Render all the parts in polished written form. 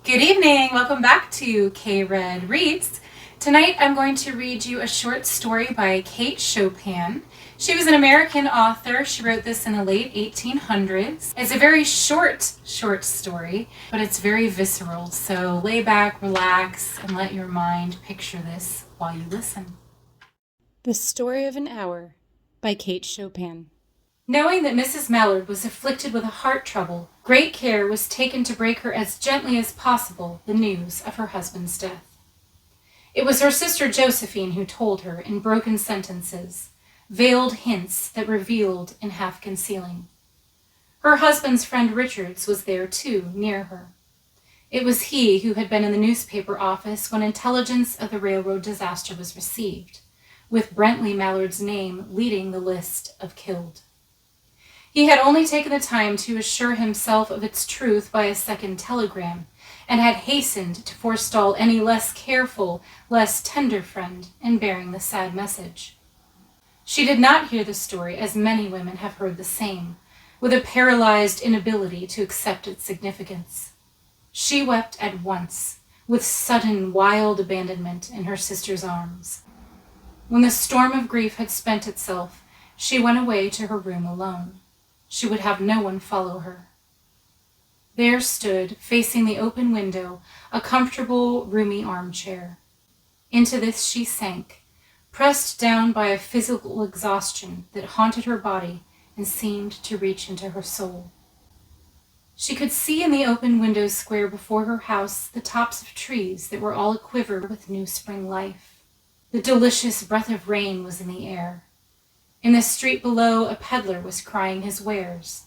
Good evening. Welcome back to K-Red Reads. Tonight I'm going to read you a short story by Kate Chopin. She was an American author. She wrote this in the late 1800s. It's a very short story, but it's very visceral. So lay back, relax, and let your mind picture this while you listen. The Story of an Hour by Kate Chopin. Knowing that Mrs. Mallard was afflicted with a heart trouble, great care was taken to break her as gently as possible the news of her husband's death. It was her sister Josephine who told her in broken sentences, veiled hints that revealed in half-concealing. Her husband's friend Richards was there too, near her. It was he who had been in the newspaper office when intelligence of the railroad disaster was received, with Brentley Mallard's name leading the list of killed. He had only taken the time to assure himself of its truth by a second telegram, and had hastened to forestall any less careful, less tender friend in bearing the sad message. She did not hear the story as many women have heard the same, with a paralyzed inability to accept its significance. She wept at once, with sudden, wild abandonment in her sister's arms. When the storm of grief had spent itself, she went away to her room alone. She would have no one follow her. There stood, facing the open window, a comfortable, roomy armchair. Into this she sank, pressed down by a physical exhaustion that haunted her body and seemed to reach into her soul. She could see in the open window square before her house the tops of trees that were all aquiver with new spring life. The delicious breath of rain was in the air. In the street below, a peddler was crying his wares.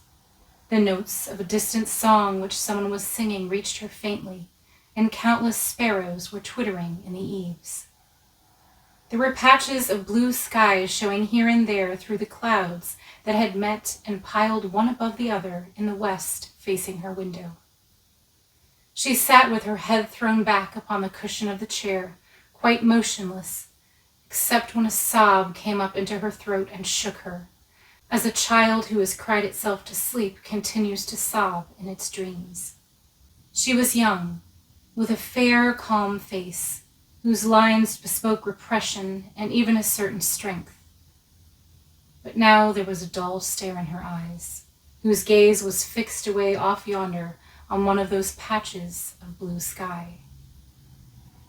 The notes of a distant song which someone was singing reached her faintly, and countless sparrows were twittering in the eaves. There were patches of blue sky showing here and there through the clouds that had met and piled one above the other in the west facing her window. She sat with her head thrown back upon the cushion of the chair, quite motionless, except when a sob came up into her throat and shook her, as a child who has cried itself to sleep continues to sob in its dreams. She was young, with a fair, calm face, whose lines bespoke repression and even a certain strength. But now there was a dull stare in her eyes, whose gaze was fixed away off yonder on one of those patches of blue sky.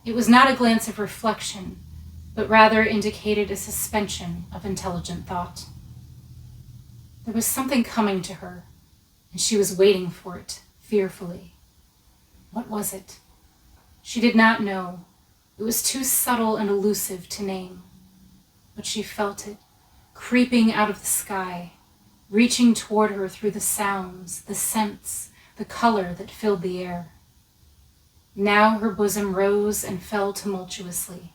It was not a glance of reflection, but rather indicated a suspension of intelligent thought. There was something coming to her, and she was waiting for it, fearfully. What was it? She did not know. It was too subtle and elusive to name. But she felt it, creeping out of the sky, reaching toward her through the sounds, the scents, the color that filled the air. Now her bosom rose and fell tumultuously.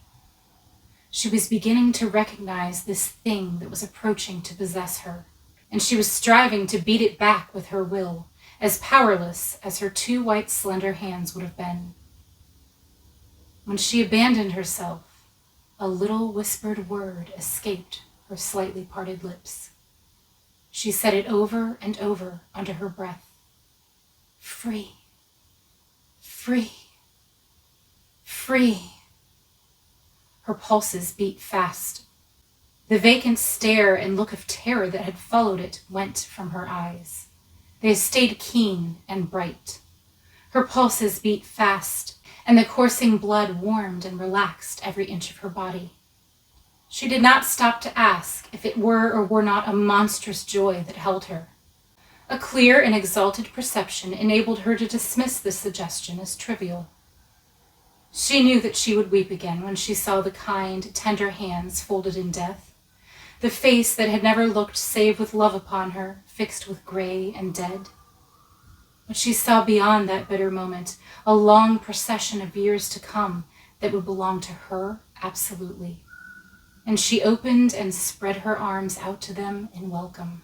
She was beginning to recognize this thing that was approaching to possess her, and she was striving to beat it back with her will, as powerless as her two white, slender hands would have been. When she abandoned herself, a little whispered word escaped her slightly parted lips. She said it over and over under her breath. Free, free, free. Her pulses beat fast. The vacant stare and look of terror that had followed it went from her eyes. They stayed keen and bright. Her pulses beat fast, and the coursing blood warmed and relaxed every inch of her body. She did not stop to ask if it were or were not a monstrous joy that held her. A clear and exalted perception enabled her to dismiss this suggestion as trivial. She knew that she would weep again when she saw the kind, tender hands folded in death, the face that had never looked save with love upon her, fixed with gray and dead. But she saw beyond that bitter moment a long procession of years to come that would belong to her absolutely, and she opened and spread her arms out to them in welcome.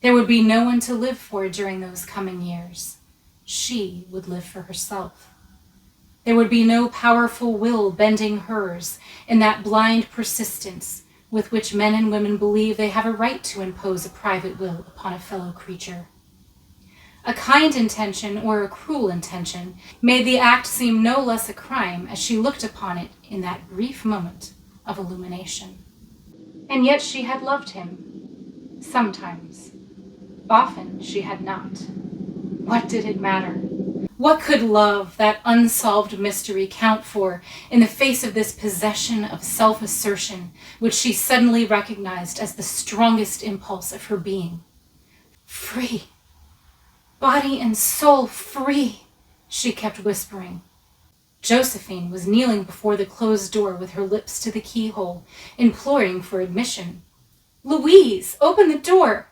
There would be no one to live for during those coming years. She would live for herself. There would be no powerful will bending hers in that blind persistence with which men and women believe they have a right to impose a private will upon a fellow creature. A kind intention or a cruel intention made the act seem no less a crime as she looked upon it in that brief moment of illumination. And yet she had loved him. Sometimes. Often she had not. What did it matter? What could love, that unsolved mystery, count for in the face of this possession of self-assertion, which she suddenly recognized as the strongest impulse of her being? Free. Body and soul free, she kept whispering. Josephine was kneeling before the closed door with her lips to the keyhole, imploring for admission. Louise, open the door!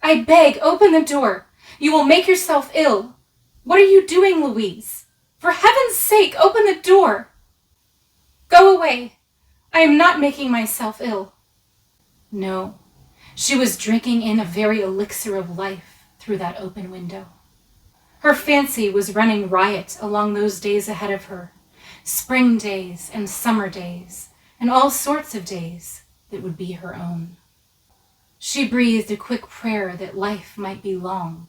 I beg, open the door! You will make yourself ill! What are you doing, Louise? For heaven's sake, open the door! Go away! I am not making myself ill. No, she was drinking in a very elixir of life through that open window. Her fancy was running riot along those days ahead of her, spring days and summer days, and all sorts of days that would be her own. She breathed a quick prayer that life might be long.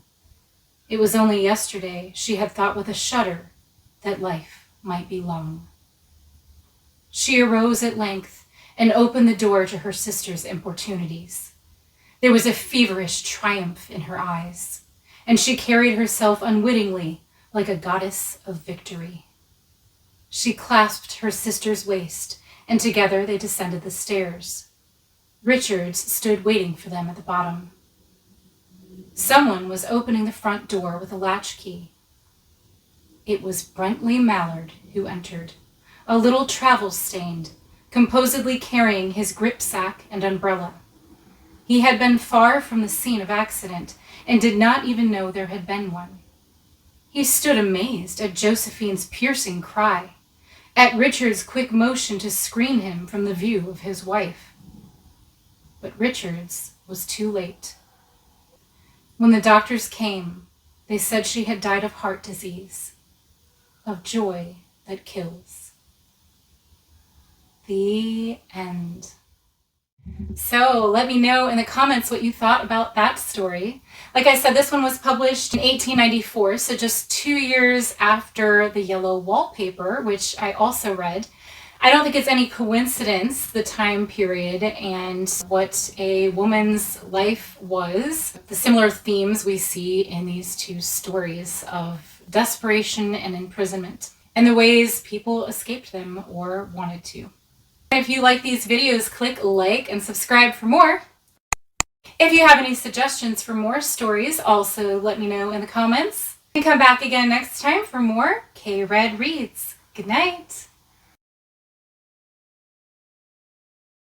It was only yesterday she had thought with a shudder that life might be long. She arose at length and opened the door to her sister's importunities. There was a feverish triumph in her eyes, and she carried herself unwittingly like a goddess of victory. She clasped her sister's waist, and together they descended the stairs. Richards stood waiting for them at the bottom. Someone was opening the front door with a latchkey. It was Brentley Mallard who entered, a little travel-stained, composedly carrying his gripsack and umbrella. He had been far from the scene of accident and did not even know there had been one. He stood amazed at Josephine's piercing cry, at Richard's quick motion to screen him from the view of his wife. But Richards was too late. When the doctors came, they said she had died of heart disease, of joy that kills. The end. So let me know in the comments what you thought about that story. Like I said, this one was published in 1894, so just 2 years after The Yellow Wallpaper, which I also read. I don't think it's any coincidence, the time period and what a woman's life was. The similar themes we see in these two stories of desperation and imprisonment, and the ways people escaped them or wanted to. If you like these videos, click like and subscribe for more. If you have any suggestions for more stories, also let me know in the comments. And come back again next time for more K Red Reads. Good night.